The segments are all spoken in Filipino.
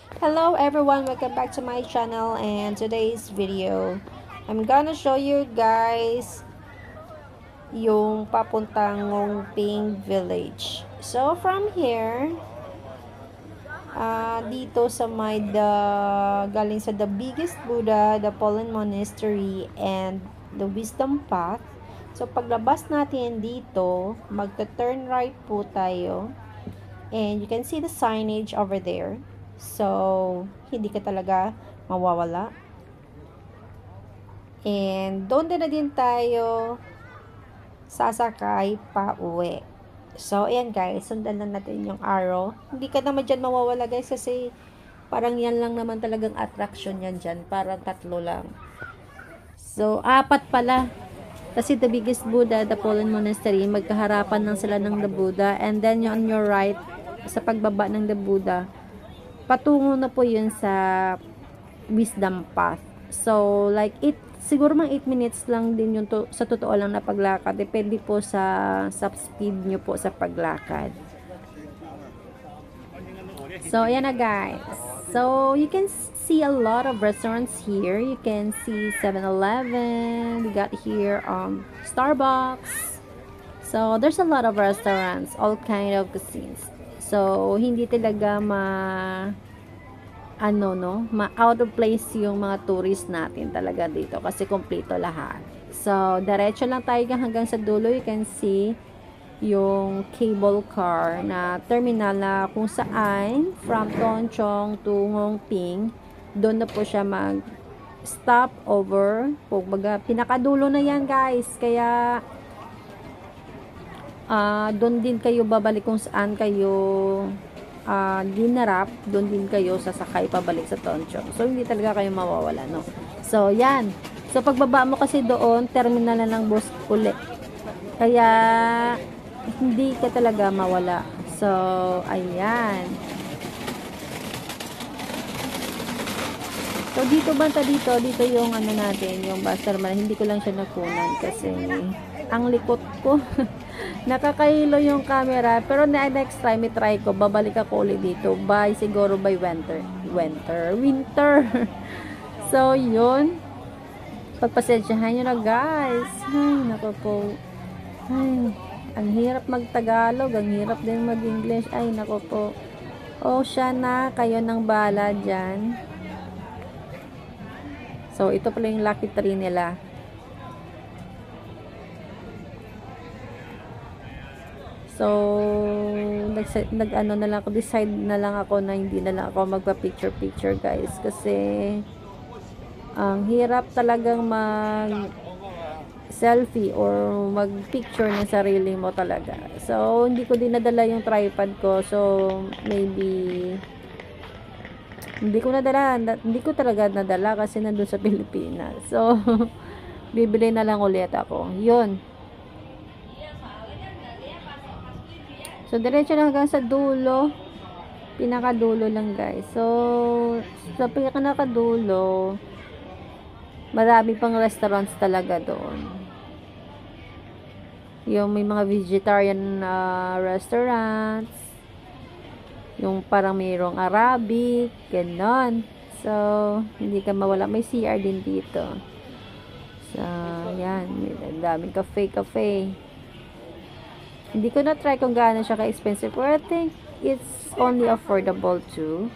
Hello everyone, welcome back to my channel, and today's video I'm gonna show you guys yung papuntang Ngongping Village. So from here, dito sa galing sa the biggest Buddha, the Polen Monastery, and the Wisdom Path. So paglabas natin dito, magta-turn right po tayo. And you can see the signage over there. So, hindi ka talaga mawawala. And doon na din tayo sasakay pa uwi. So, ayan guys, sundan lang natin yung arrow. Hindi ka naman dyan mawawala guys kasi parang yan lang naman talagang attraction yan dyan. Parang tatlo lang. So, apat pala. Kasi the biggest Buddha, the Polen Monastery, magkaharapan lang sila ng the Buddha. And then on your right, sa pagbaba ng the Buddha, patungo na po yun sa Wisdom Path. So, like, siguro mga 8 minutes lang din yun sa totoo lang na paglakad. Depende po sa speed nyo po sa paglakad. So, ayan na guys. So, you can see a lot of restaurants here. You can see 7-Eleven. We got here Starbucks. So, there's a lot of restaurants, all kind of cuisines. So, hindi talaga out of place yung mga tourist natin talaga dito kasi kompleto lahat. So, diretso lang tayo hanggang sa dulo. You can see yung cable car na terminal na kung saan from Tonchong to Ngongping, doon na po siya stop over. Kumbaga, pinakadulo na yan guys. Kaya doon din kayo babalik kung saan kayo dinarap, doon din kayo sasakay pabalik sa Tonchong. So, hindi talaga kayo mawawala, no? So, yan. So, pagbaba mo kasi doon, terminal na ng bus uli. Kaya, hindi ka talaga mawala. So, ayan. So, dito yung ano natin, yung bus terminal. Hindi ko lang siya nakunan kasi ang likot ko. Nakakahilo yung camera. Pero next time, try ko. Babalik ako ulit dito. Siguro by winter. So, yun. Pagpasensyahan nyo na, guys. Ay, naku po. Ay, ang hirap mag-Tagalog. Ang hirap din mag-English. Ay, naku po. O, siya na. Kayo nang bahala dyan. So, ito pala yung lucky tree nila. So, decide na lang ako na hindi na lang ako magpa-picture guys. Kasi, ang hirap talagang mag-selfie or mag-picture ng sarili mo talaga. So, hindi ko din nadala yung tripod ko. So, maybe, hindi ko talaga nadala kasi nandun sa Pilipinas. So, bibili na lang ulit ako. Yun. So, diretso lang hanggang sa dulo. Pinakadulo lang, guys. So, sa pinakadulo, marami pang restaurants talaga doon. Yung may mga vegetarian restaurants. Yung parang mayroong Arabic, ganon. So, hindi ka mawala. May CR din dito. So, yan. May daming cafe. Hindi ko na try kung gaano siya ka-expensive. But I think it's only affordable too.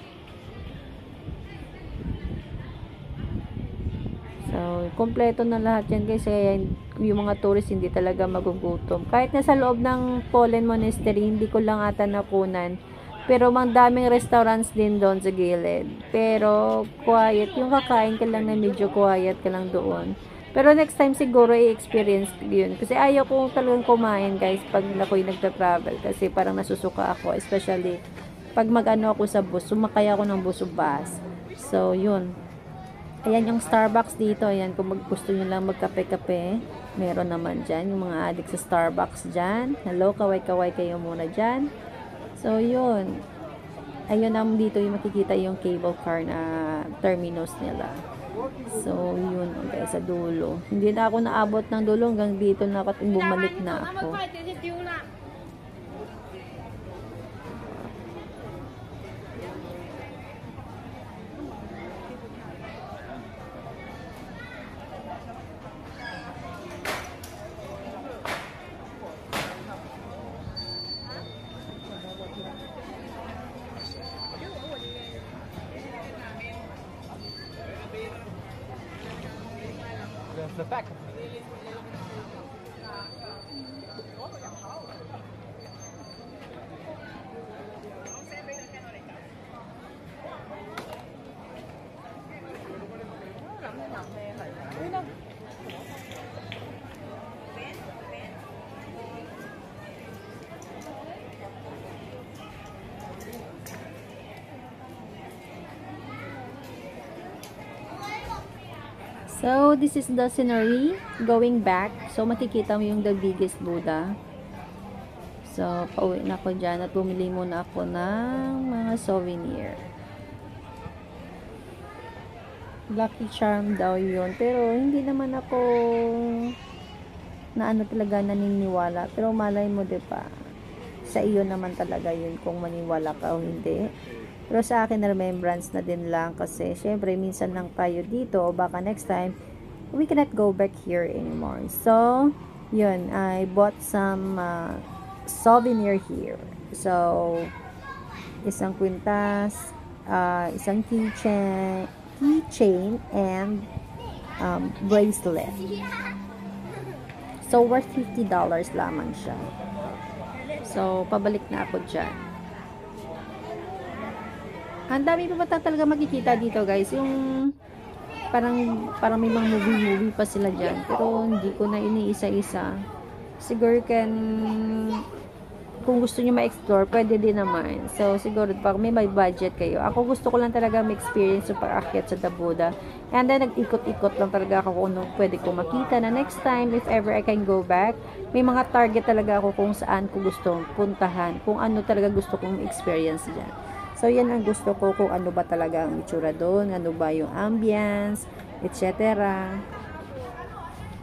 So, kompleto na lahat yan guys. Kaya yung mga tourist hindi talaga magugutom. Kahit nasa loob ng Polen Monastery, hindi ko lang ata nakunan. Pero mang daming restaurants din doon sa gilid. Pero quiet. Yung kakain ka lang na medyo quiet ka lang doon. Pero next time siguro i-experience yun. Kasi ayaw ko talagang kumain guys pag ako'y nagta-travel. Kasi parang nasusuka ako. Especially pag mag-ano ako sa bus. Sumakay ako ng bus o bus. So yun. Ayan yung Starbucks dito. Ayan kung gusto nyo lang magkape-kape. Meron naman dyan. Yung mga addict sa Starbucks dyan. Hello, kaway-kaway kayo muna dyan. So yun. Ayun naman dito yung makikita yung cable car na terminus nila. So, yun guys, sa dulo. Hindi na ako naabot ng dulo hanggang dito na ako bumalik na ako. the back. So, this is the scenery going back. So, makikita mo yung the biggest Buddha. So, pauwi na ako dyan at bumili muna ako ng mga souvenir. Lucky Charm daw yun. Pero, hindi naman ako na ano talaga naniniwala. Pero, malay mo, diba? Sa iyo naman talaga yun kung maniwala ka o hindi. Pero sa akin, remembrance na din lang kasi syempre minsan lang tayo dito o baka next time we cannot go back here anymore. So, yun, I bought some souvenir here. So, isang kwintas, isang keychain and bracelet. So, worth $50 lamang siya. So, pabalik na ako dyan. Ang dami pa talaga makikita dito, guys. Yung parang may mga movie pa sila dyan. Pero hindi ko na iniisa-isa. Siguro kung gusto nyo ma-explore, pwede din naman. So, siguro pag may budget kayo. Ako gusto ko lang talaga ma-experience yung pag-akyat sa The Buddha. And then, nag-ikot-ikot lang talaga ako kung ano pwede ko makita. Na next time, if ever I can go back, may mga target talaga ako kung saan ko gusto puntahan. Kung ano talaga gusto kong experience dyan. So, yan ang gusto ko kung ano ba talaga ang itsura doon, ano ba yung ambience, etc.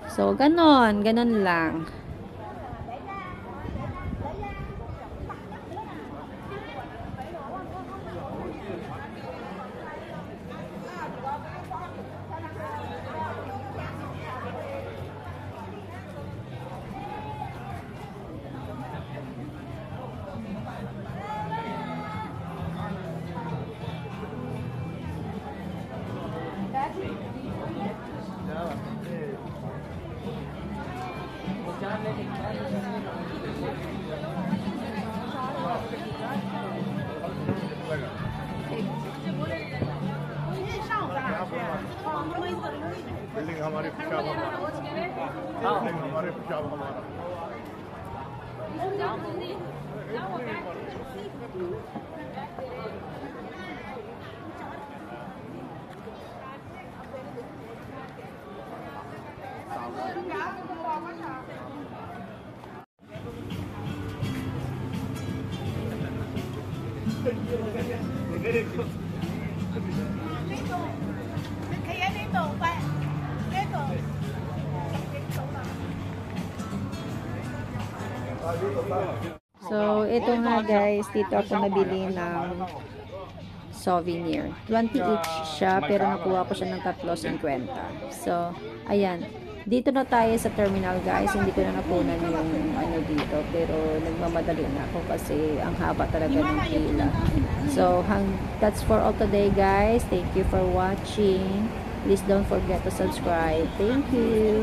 So, ganon lang. Building हमारे पेशाब बिल्डिंग हमारे पेशाब हमारा So, ito nga guys, dito ako nabili ng souvenir. 20 each siya, pero nakuha ko siya ng 3.50. So, ayan. Dito na tayo sa terminal guys. Hindi ko na napunan yung ano dito. Pero nagmamadali na ako kasi ang haba talaga ng pila. So, that's for all today guys. Thank you for watching. Please don't forget to subscribe. Thank you.